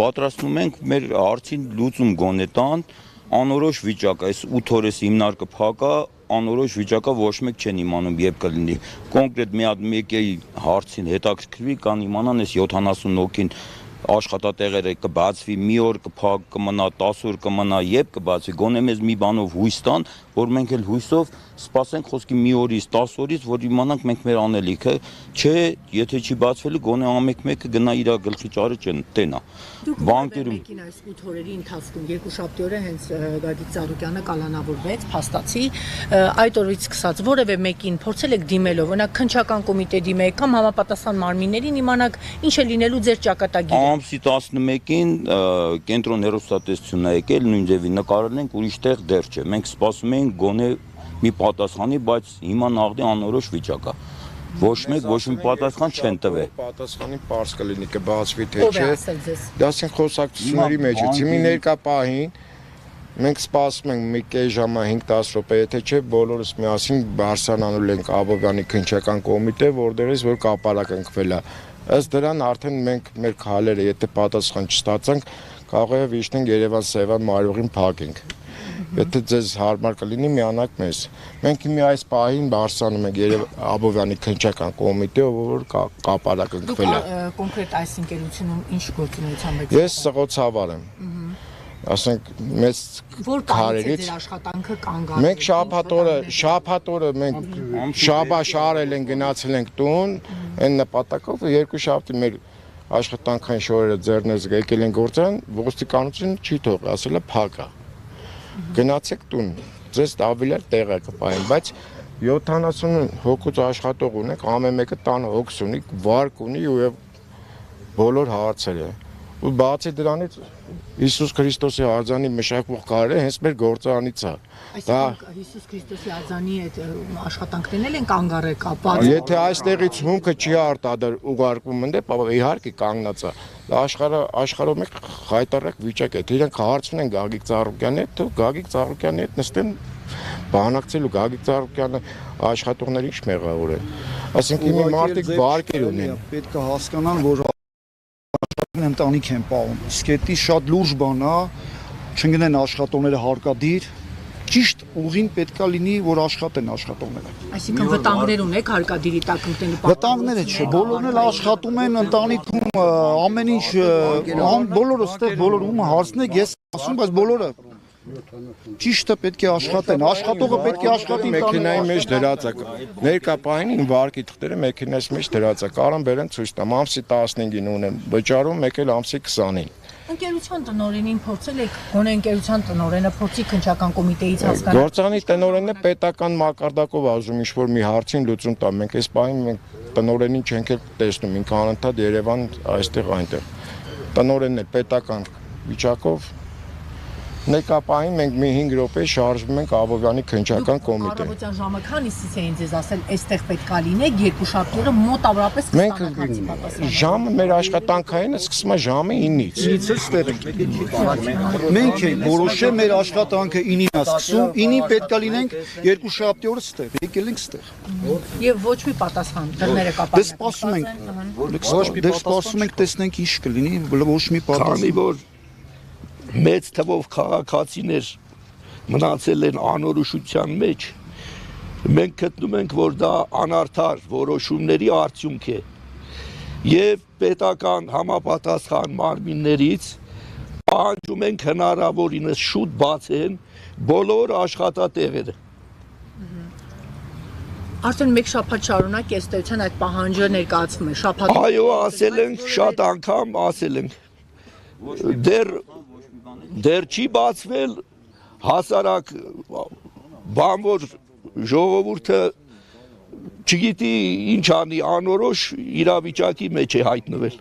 Պատրաստում ենք մեր հարցին լուծում գոնե տան, անորոշ վիճակը, այս 8 օրես հիմնարկը փակա, անորոշ վիճակը ոչ մեկ չեն իմանում երբ կլինի։ Կոնկրետ մի հատ մեկի հարցին հետաքրքրվի կան իմանան այս 70 հոգին աշխատատեղերը կբացվի, մի օր կմնա, 10 օր կմնա, երբ կբացվի, գոնե մեզ մի բանով հույս տան, որ մենք էլ հույսով սպասենք խոսքի մի օրից, 10 օրից, որ իմանանք մենք մեր անելիքը, չէ, եթե չի բացվելու, գոնե ամեկ մեկը գնա իր գլխի ճարը տենա։ Բանկերում Մեկին այս 8 օրերի ընթացքում երկուշաբթի օրը հենց Գագիկ Ծառուկյանը կալանավորվեց, փաստացի, այդ օրից սկսած որևէ մեկին փորձել եք դիմելով, օրինակ քննչական կոմիտե դիմեք կամ համապատասխան մարմիններին իմանաք ինչ է լինելու ձեր ճակատագիրը։ Ամսի 11-ին կենտրոն հեռուստատեսությունն է եկել, նույն ձևի նկարել ենք, ուրիշ տեղ դեռ չէ։ Մենք սպասում ենք գոնե մի պատասխանի, բայց հիմա նաղդի անորոշ վիճակ է։ Ոչ մեկ ոչ մի պատասխան չեն տվել։ Պատասխանի պարզ կլինի կբացվի թե Ով է չէ։ ասել ձեզ։ Դա ասենք խոսակցությունների մեջ է։ Հիմա ներկա պահին մենք սպասում ենք մի կես ժամը 5-10 րոպե, եթե չէ բոլորս միասին բարձրանալու ենք Աբովյանի քննչական կոմիտե, որտեղից որ կապարակ ընկվել է։ Ըստ դրան արդեն մենք մեր քայլերը, եթե պատասխան չստացանք, կարող է վիշտենք Երևան-Սևան մարողին փակենք։ Եթե ձեզ հարմար կլինի, միանաք մեզ։ Մենք մի այս պահին բարձրանում ենք Աբովյանի քննչական կոմիտե, որ կապարակ ընկվել է։ Կոնկրետ այս ընկերությունում ինչ գործունեությամբ եք։ Ես սղոցավար եմ։ Ասենք մեծ քարերից ձեր աշխատանքը կանգ առել։ Մենք շաբաթ օրը մենք շաբաշարել ենք, գնացել ենք տուն, այն նպատակով երկու շաբթի մեր աշխատանքային շորերը ձեռներս եկել են գործան, ոստիկանությունը չի թողել, ասել է փակա։ Գնացեք տուն, ձեզ ավելի տեղ է կպահեն, բայց 70 հոգուց աշխատող ունենք, ամեն մեկը տանը հոգս ունի, վարկ ունի ու բոլոր հարցերը։ Ու բացի դրանից Հիսուս Քրիստոսի արձանի մշակվող կարը հենց մեր գործարանից է։ Այսինքն Հիսուս Քրիստոսի արձանի այդ աշխատանքներն են կանգ առել կապած։ Եթե այստեղից հումքը չի արտադրել ուղարկվում ընդ, իհարկե կանգնած է։ Աշխարհով մեկ հայտարարակ վիճակ է։ Իրենք հարցնում են Գագիկ Ծառուկյանի հետ, Գագիկ Ծառուկյանի հետ նստեն բանակցելու Գագիկ Ծառուկյանը աշխատողների ինչ մեղավոր է։ Այսինքն մի մարդիկ վարկեր ունեն։ Պետք է հասկանան, որ ընտանիք են պահում, իսկ դա շատ լուրջ բան է, չընկնեն աշխատողները հարկադիր, ճիշտ ուղին պետքա լինի, որ աշխատեն աշխատողները։ Այսինքն վտանգներ ունեք հարկադիրի տակ ընկնելու։ Վտանգները չէ, բոլորն էլ աշխատում են ընտանիքում, ամեն ինչ, բոլորը ստեղ բոլորում հարցնեք, ես ասում, բայց բոլորը ճիշտը պետք է աշխատեն, աշխատողը պետք է աշխատի մեքենայի մեջ դրած է։ Ներկա պահին վարկի թղթերը մեքենայից մեջ դրած է, կարան բերեն ցույց տամ, ամսի 15-ին ունեմ, վճարում եկել ամսի 20-ին։ Ընկերության տնօրենին փորձել եք, գոնե ընկերության տնօրենը փորձի քննչական կոմիտեից հասկանալ։ Գործանի տնօրենը պետական մակարդակով ասում ինչ-որ մի հարցին լուծում տա, մենք այս պահին մենք տնօրենին չենք էլ տեսնում, ինքը անընդհատ Երևան այստեղ այնտեղ։ Տնօրենն է պետական վիճակով Ներկա պահին մենք մի 5 րոպե շարժվում ենք Աբովյանի քննչական կոմիտե։ Առավոտյան ժամը քանիսից էին ձեզ ասել, այստեղ պետք է լինեք, երկուշաբթի օրը մոտավորապես կստանաք պատասխան։ Ժամը մեր աշխատանքային սկսում է ժամը 9-ից։ 9-ից ստեղ ենք։ Մենք ենք որոշել մեր աշխատանքը 9-ին է սկսում, 9-ին պետք է լինենք երկուշաբթի օրը ստեղ, եկել ենք ստեղ։ Եվ ոչ մի պատասխան, դռները կապած։ Դե սպասում ենք։ Դե սպասում ենք, տեսնենք ինչ կլինի, ոչ մի պատասխան։ Մեծ թվով քաղաքացիներ մնացել են անորոշության մեջ, մենք գտնում ենք, որ դա անարդար որոշումների արդյունք է և պետական համապատասխան մարմիններից պահանջում ենք հնարավորինս շուտ բացեն բոլոր աշխատատեղերը։ Արդեն մեկ շաբաթ շարունակ ըստ էության այդ պահանջը ներկայացվում է։ Այո, ասել ենք, շատ անգամ ասել ենք։ Դեռ չի բացվել հասարակ բանվոր ժողովուրդը չգիտի ինչ անի, անորոշ իրավիճակի մեջ է հայտնվել։